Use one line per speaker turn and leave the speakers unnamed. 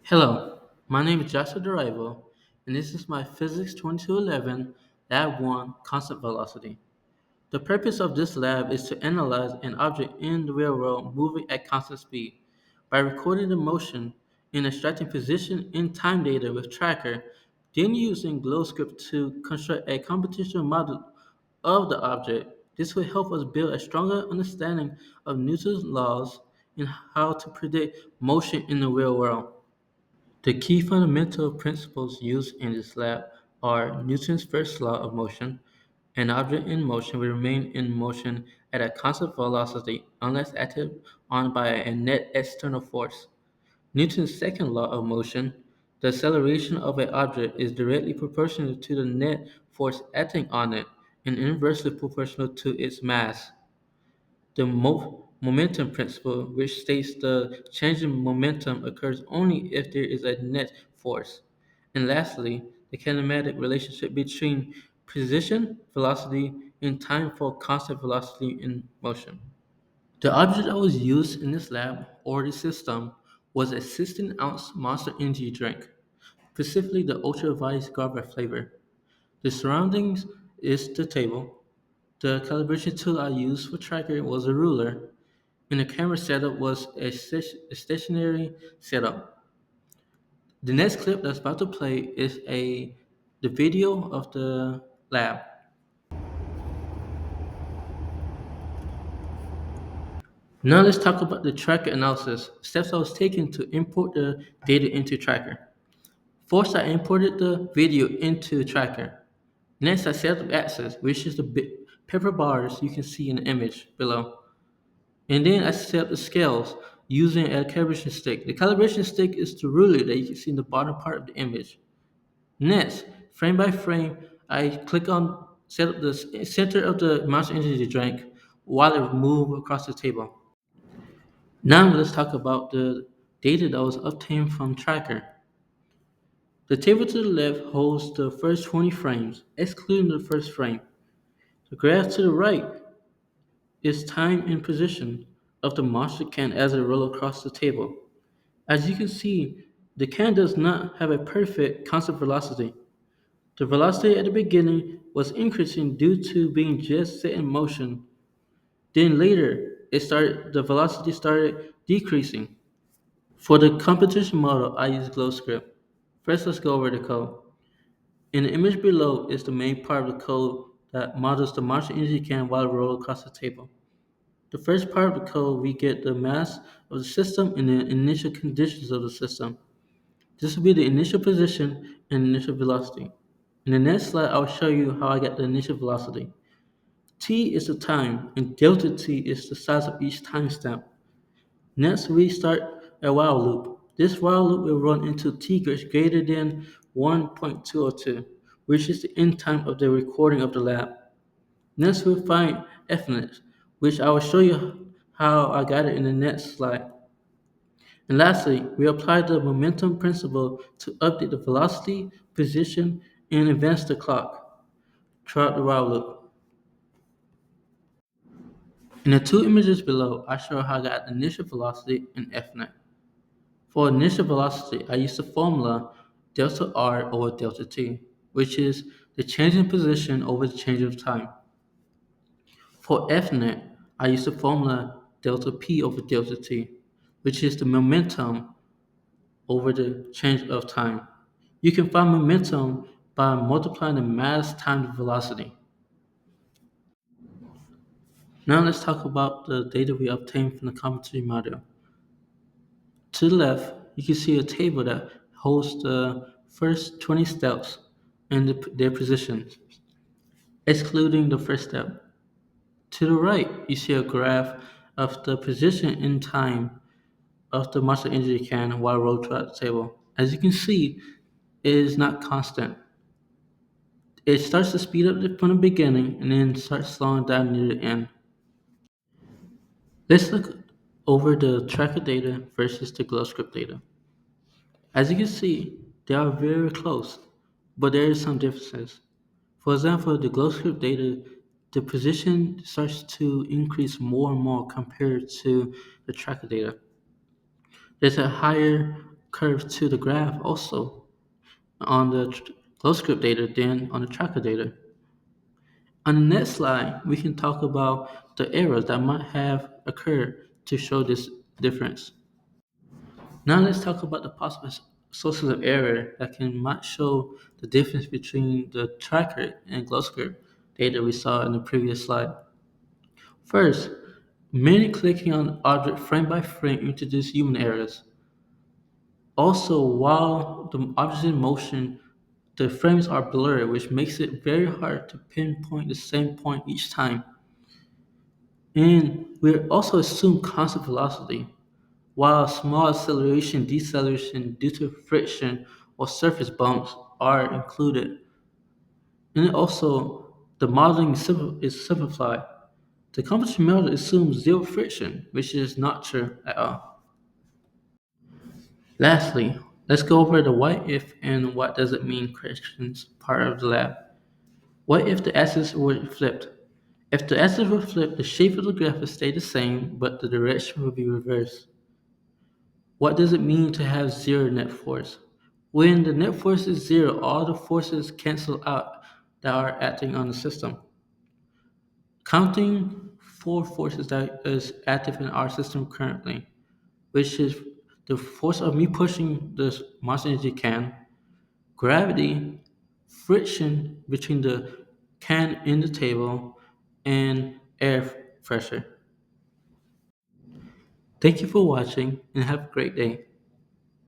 Hello, my name is Joshua Derivo, and this is my Physics 2211 Lab 1 Constant Velocity. The purpose of this lab is to analyze an object in the real world moving at constant speed. By recording the motion and extracting position and time data with Tracker, then using GlowScript to construct a computational model of the object, this will help us build a stronger understanding of Newton's laws and how to predict motion in the real world. The key fundamental principles used in this lab are Newton's first law of motion. An object in motion will remain in motion at a constant velocity unless acted on by a net external force. Newton's second law of motion. The acceleration of an object is directly proportional to the net force acting on it and inversely proportional to its mass. The momentum principle, which states the change in momentum occurs only if there is a net force. And lastly, the kinematic relationship between position, velocity, and time for constant velocity in motion. The object that was used in this lab, or the system, was a 16-ounce Monster Energy drink, specifically the Ultra Vice Guava flavor. The surroundings is the table. The calibration tool I used for tracker was a ruler, and the camera setup was a stationary setup. The next clip that's about to play is the video of the lab. Now let's talk about the tracker analysis, steps I was taking to import the data into tracker. First, I imported the video into tracker. Next, I set up access, which is the paper bars you can see in the image below. And then I set up the scales using a calibration stick. The calibration stick is the ruler that you can see in the bottom part of the image. Next, frame by frame, I click on set up the center of the Monster Energy drink while it move across the table. Now let's talk about the data that was obtained from Tracker. The table to the left holds the first 20 frames, excluding the first frame. The graph to the right is time and position of the monster can as it rolls across the table. As you can see, the can does not have a perfect constant velocity. The velocity at the beginning was increasing due to being just set in motion. Then later, the velocity started decreasing. For the competition model, I use GlowScript. First, let's go over the code. In the image below is the main part of the code that models the Martian energy can while rolled across the table. The first part of the code, we get the mass of the system and the initial conditions of the system. This will be the initial position and initial velocity. In the next slide, I'll show you how I get the initial velocity. T is the time, and delta t is the size of each timestamp. Next, we start a while loop. This while loop will run until t gets greater than 1.202, which is the end time of the recording of the lab. Next, we'll find fnet, which I will show you how I got it in the next slide. And lastly, we apply the momentum principle to update the velocity, position, and advance the clock throughout the while loop. In the two images below, I show how I got the initial velocity and fnet. For initial velocity, I use the formula delta r over delta t, which is the change in position over the change of time. For fnet, I use the formula delta p over delta t, which is the momentum over the change of time. You can find momentum by multiplying the mass times the velocity. Now let's talk about the data we obtained from the computational model. To the left, you can see a table that holds the first 20 steps and their positions, excluding the first step. To the right, you see a graph of the position in time of the Monster Energy can while rolled throughout the table. As you can see, it is not constant. It starts to speed up from the beginning and then starts slowing down near the end. Let's look over the tracker data versus the GlowScript data. As you can see, they are very close, but there is some differences. For example, the GlowScript data, the position starts to increase more and more compared to the tracker data. There's a higher curve to the graph also on the glow script data than on the tracker data. On the next slide, we can talk about the errors that might have occurred to show this difference. Now let's talk about the possible sources of error that might show the difference between the tracker and glow script data we saw in the previous slide. First, many clicking on the object frame by frame introduce human errors. Also, while the object is in motion, the frames are blurred, which makes it very hard to pinpoint the same point each time. And we also assume constant velocity, while small acceleration, deceleration due to friction or surface bumps are included. And also, the modeling is simplified. The composition model assumes zero friction, which is not true at all. Lastly, let's go over the what if and what does it mean questions part of the lab. What if the axis were flipped? If the axis were flipped, the shape of the graph would stay the same, but the direction would be reversed. What does it mean to have zero net force? When the net force is zero, all the forces cancel out that are acting on the system. Counting four forces that is active in our system currently, which is the force of me pushing this Monster Energy can, gravity, friction between the can and the table, and air pressure. Thank you for watching and have a great day.